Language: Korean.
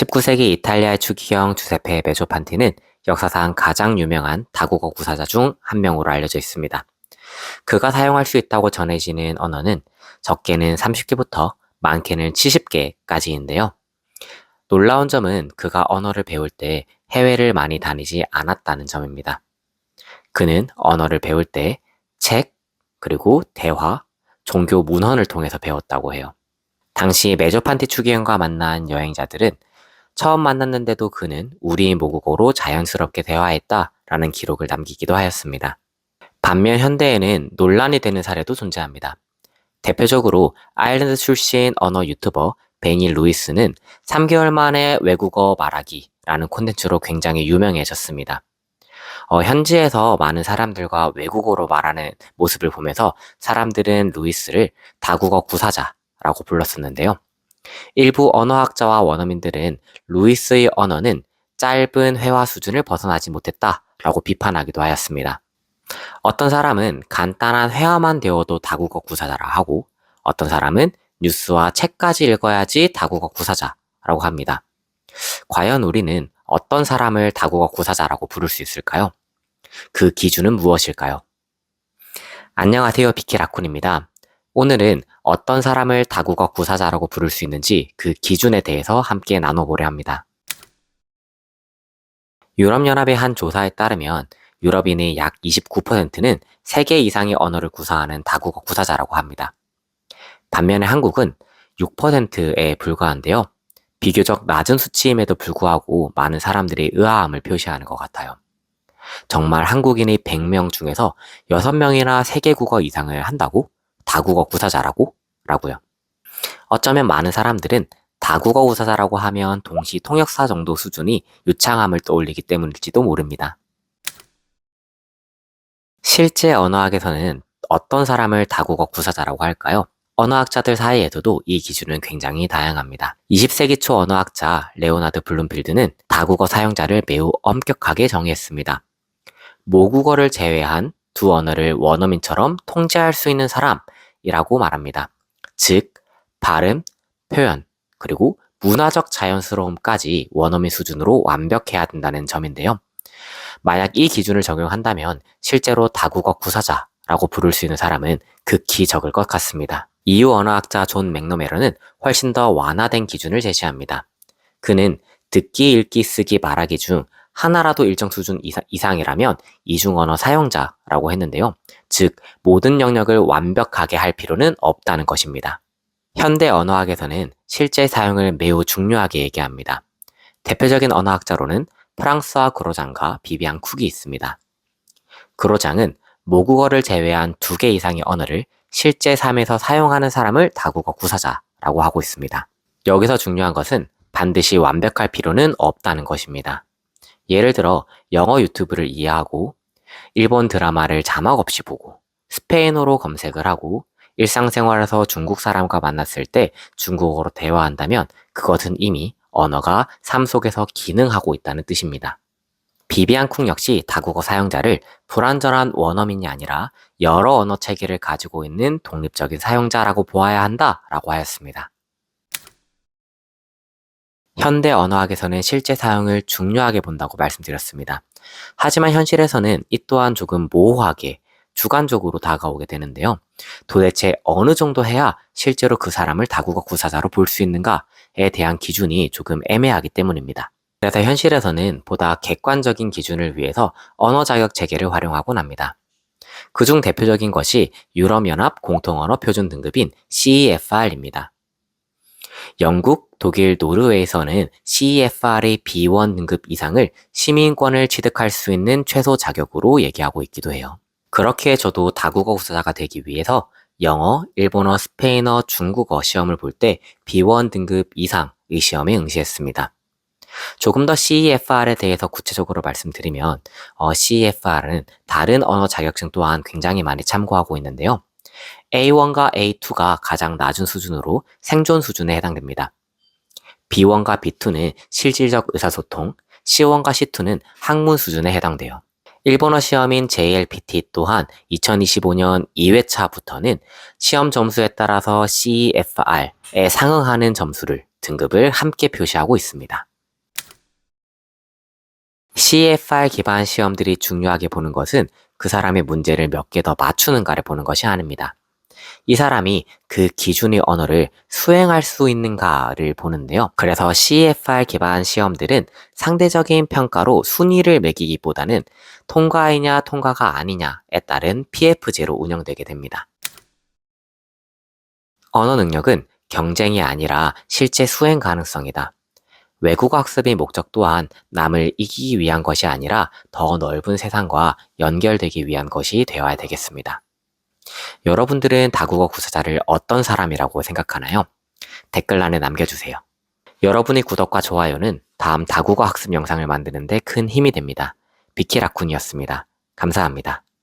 19세기 이탈리아의 추기경 주세페 메조판티는 역사상 가장 유명한 다국어 구사자 중 한 명으로 알려져 있습니다. 그가 사용할 수 있다고 전해지는 언어는 적게는 30개부터 많게는 70개까지인데요. 놀라운 점은 그가 언어를 배울 때 해외를 많이 다니지 않았다는 점입니다. 그는 언어를 배울 때 책, 그리고 대화, 종교 문헌을 통해서 배웠다고 해요. 당시 메조판티 추기경과 만난 여행자들은 처음 만났는데도 그는 우리의 모국어로 자연스럽게 대화했다라는 기록을 남기기도 하였습니다. 반면 현대에는 논란이 되는 사례도 존재합니다. 대표적으로 아일랜드 출신 언어 유튜버 베니 루이스는 3개월 만에 외국어 말하기라는 콘텐츠로 굉장히 유명해졌습니다. 현지에서 많은 사람들과 외국어로 말하는 모습을 보면서 사람들은 루이스를 다국어 구사자라고 불렀었는데요. 일부 언어학자와 원어민들은 루이스의 언어는 짧은 회화 수준을 벗어나지 못했다라고 비판하기도 하였습니다. 어떤 사람은 간단한 회화만 되어도 다국어 구사자라 하고 어떤 사람은 뉴스와 책까지 읽어야지 다국어 구사자라고 합니다. 과연 우리는 어떤 사람을 다국어 구사자라고 부를 수 있을까요? 그 기준은 무엇일까요? 안녕하세요, 비키라쿤입니다. 오늘은 어떤 사람을 다국어 구사자라고 부를 수 있는지 그 기준에 대해서 함께 나눠보려 합니다. 유럽연합의 한 조사에 따르면 유럽인의 약 29%는 3개 이상의 언어를 구사하는 다국어 구사자라고 합니다. 반면에 한국은 6%에 불과한데요. 비교적 낮은 수치임에도 불구하고 많은 사람들이 의아함을 표시하는 것 같아요. 정말 한국인의 100명 중에서 6명이나 3개 국어 이상을 한다고? 다국어 구사자라고? 라고요. 어쩌면 많은 사람들은 다국어 구사자라고 하면 동시 통역사 정도 수준이 유창함을 떠올리기 때문일지도 모릅니다. 실제 언어학에서는 어떤 사람을 다국어 구사자라고 할까요? 언어학자들 사이에서도 이 기준은 굉장히 다양합니다. 20세기 초 언어학자 레오나드 블룸필드는 다국어 사용자를 매우 엄격하게 정의했습니다. 모국어를 제외한 두 언어를 원어민처럼 통제할 수 있는 사람이라고 말합니다. 즉, 발음, 표현, 그리고 문화적 자연스러움까지 원어민 수준으로 완벽해야 된다는 점인데요. 만약 이 기준을 적용한다면 실제로 다국어 구사자라고 부를 수 있는 사람은 극히 적을 것 같습니다. 이유 언어학자 존 맥너메런은 훨씬 더 완화된 기준을 제시합니다. 그는 듣기, 읽기, 쓰기, 말하기 중 하나라도 일정 수준 이상이라면 이중언어 사용자라고 했는데요. 즉, 모든 영역을 완벽하게 할 필요는 없다는 것입니다. 현대 언어학에서는 실제 사용을 매우 중요하게 얘기합니다. 대표적인 언어학자로는 프랑스어 그로장과 비비안 쿡이 있습니다. 그로장은 모국어를 제외한 2개 이상의 언어를 실제 삶에서 사용하는 사람을 다국어 구사자라고 하고 있습니다. 여기서 중요한 것은 반드시 완벽할 필요는 없다는 것입니다. 예를 들어 영어 유튜브를 이해하고 일본 드라마를 자막 없이 보고 스페인어로 검색을 하고 일상생활에서 중국 사람과 만났을 때 중국어로 대화한다면 그것은 이미 언어가 삶 속에서 기능하고 있다는 뜻입니다. 비비안 쿵 역시 다국어 사용자를 불완전한 원어민이 아니라 여러 언어 체계를 가지고 있는 독립적인 사용자라고 보아야 한다라고 하였습니다. 현대 언어학에서는 실제 사용을 중요하게 본다고 말씀드렸습니다. 하지만 현실에서는 이 또한 조금 모호하게 주관적으로 다가오게 되는데요. 도대체 어느 정도 해야 실제로 그 사람을 다국어 구사자로 볼 수 있는가에 대한 기준이 조금 애매하기 때문입니다. 그래서 현실에서는 보다 객관적인 기준을 위해서 언어 자격 체계를 활용하곤 합니다. 그중 대표적인 것이 유럽연합 공통언어 표준 등급인 CEFR입니다. 영국, 독일, 노르웨이에서는 CEFR의 B1 등급 이상을 시민권을 취득할 수 있는 최소 자격으로 얘기하고 있기도 해요. 그렇게 저도 다국어 구사자가 되기 위해서 영어, 일본어, 스페인어, 중국어 시험을 볼 때 B1 등급 이상의 시험에 응시했습니다. 조금 더 CEFR에 대해서 구체적으로 말씀드리면 CEFR은 다른 언어 자격증 또한 굉장히 많이 참고하고 있는데요. A1과 A2가 가장 낮은 수준으로 생존 수준에 해당됩니다. B1과 B2는 실질적 의사소통, C1과 C2는 학문 수준에 해당돼요. 일본어 시험인 JLPT 또한 2025년 2회차부터는 시험 점수에 따라서 CEFR에 상응하는 점수를 등급을 함께 표시하고 있습니다. CFR 기반 시험들이 중요하게 보는 것은 그 사람의 문제를 몇 개 더 맞추는가를 보는 것이 아닙니다. 이 사람이 그 기준의 언어를 수행할 수 있는가를 보는데요. 그래서 CFR 기반 시험들은 상대적인 평가로 순위를 매기기보다는 통과이냐 통과가 아니냐에 따른 PF제로 운영되게 됩니다. 언어 능력은 경쟁이 아니라 실제 수행 가능성이다. 외국어 학습의 목적 또한 남을 이기기 위한 것이 아니라 더 넓은 세상과 연결되기 위한 것이 되어야 되겠습니다. 여러분들은 다국어 구사자를 어떤 사람이라고 생각하나요? 댓글란에 남겨주세요. 여러분의 구독과 좋아요는 다음 다국어 학습 영상을 만드는 데 큰 힘이 됩니다. 비키라쿤이었습니다. 감사합니다.